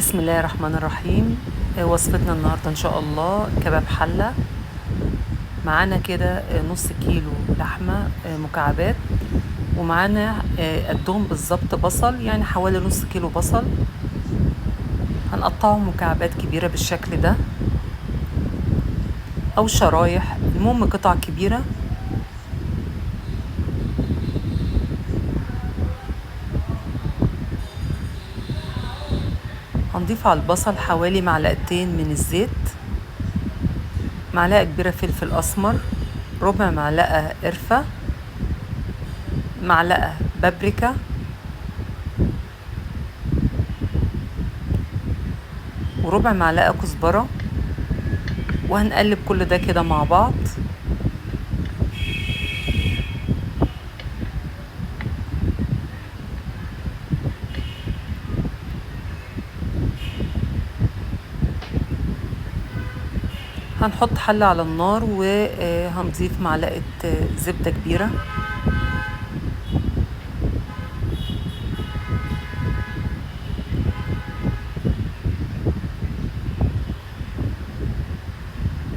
بسم الله الرحمن الرحيم. وصفتنا النهاردة إن شاء الله كباب حلة. معانا كده نص كيلو لحمة مكعبات، ومعانا قدهم بالظبط بصل، يعني حوالي نص كيلو بصل. هنقطعه مكعبات كبيرة بالشكل ده أو شرايح، المهم قطع كبيرة. هنضيف على البصل حوالي معلقتين من الزيت، معلقة كبيرة فلفل أسمر، ربع معلقة قرفة، معلقة بابريكا، وربع معلقة كزبرة. وهنقلب كل ده كده مع بعض. هنحط حلة على النار وهنضيف معلقة زبدة كبيرة،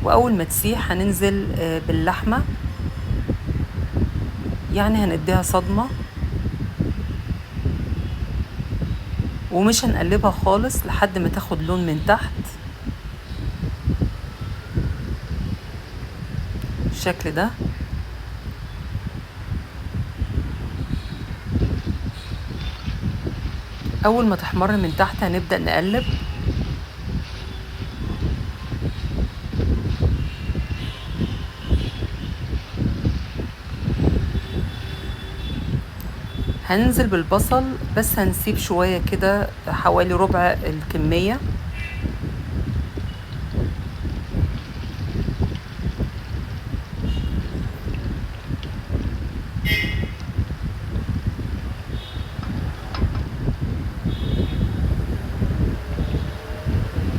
وأول ما تسيح هننزل باللحمة، يعني هنديها صدمة ومش هنقلبها خالص لحد ما تاخد لون من تحت بالشكل ده. أول ما تحمر من تحت هنبدأ نقلب. هننزل بالبصل، بس هنسيب شوية كده حوالي ربع الكمية.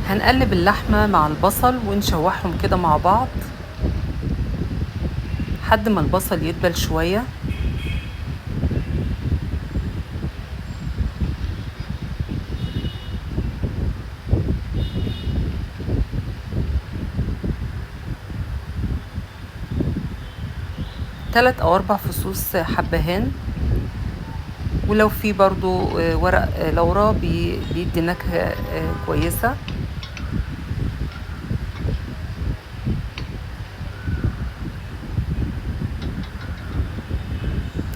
هنقلب اللحمة مع البصل ونشوحهم كده مع بعض لحد ما البصل يدبل شوية. تلات أو 4 فصوص حبهان، ولو في برضو ورق لورا بيدي نكهة كويسة.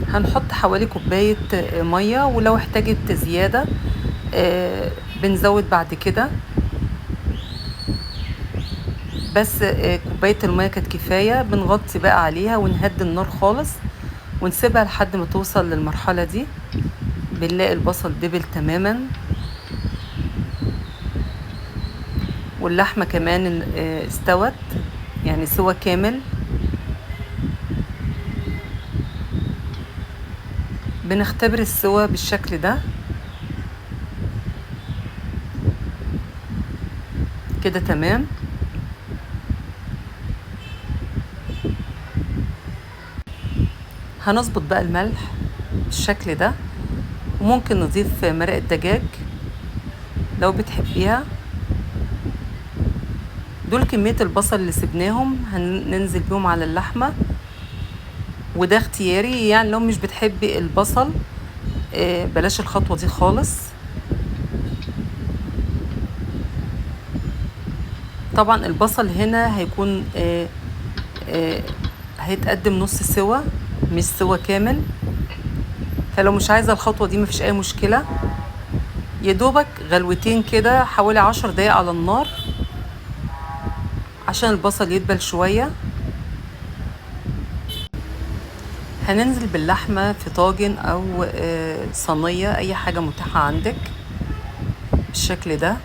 هنحط حوالي كوباية مية، ولو احتاجت زيادة بنزود بعد كده، بس كوباية المية كانت كفاية. بنغطي بقى عليها ونهدي النار خالص ونسيبها لحد ما توصل للمرحلة دي. بنلاقي البصل دبل تماما واللحمة كمان استوت، يعني سوا كامل. بنختبر السوا بالشكل ده كده تمام. هنظبط بقى الملح بالشكل ده، وممكن نضيف مرقة دجاج لو بتحبيها. دول كمية البصل اللي سبناهم هننزل بيهم على اللحمة، وده اختياري، يعني لو مش بتحبي البصل بلاش الخطوة دي خالص. طبعا البصل هنا هيكون هيتقدم نص سوا، مش سوا كامل. فلو مش عايزة الخطوة دي مفيش اي مشكلة، يدوبك غلوتين كده حوالي 10 دقايق على النار عشان البصل يدبل شوية. هننزل باللحمة في طاجن او صينية، اي حاجة متاحة عندك بالشكل ده،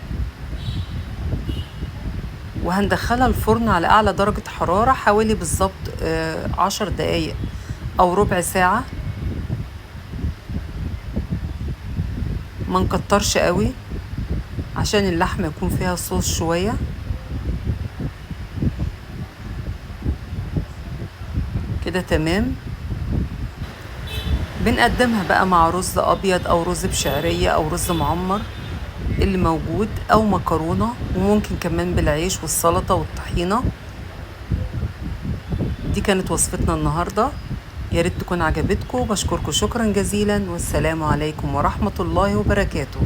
وهندخلها الفرن على اعلى درجة حرارة حوالي بالظبط 10 دقايق او ربع ساعة. ما نكترش قوي عشان اللحمة يكون فيها صوص شوية كده تمام. بنقدمها بقى مع رز ابيض او رز بشعرية او رز معمر، اللي موجود أو مكرونة، وممكن كمان بالعيش والسلطة والطحينة. دي كانت وصفتنا النهاردة، يا ريت تكون عجبتكم. بشكركم شكرا جزيلا، والسلام عليكم ورحمة الله وبركاته.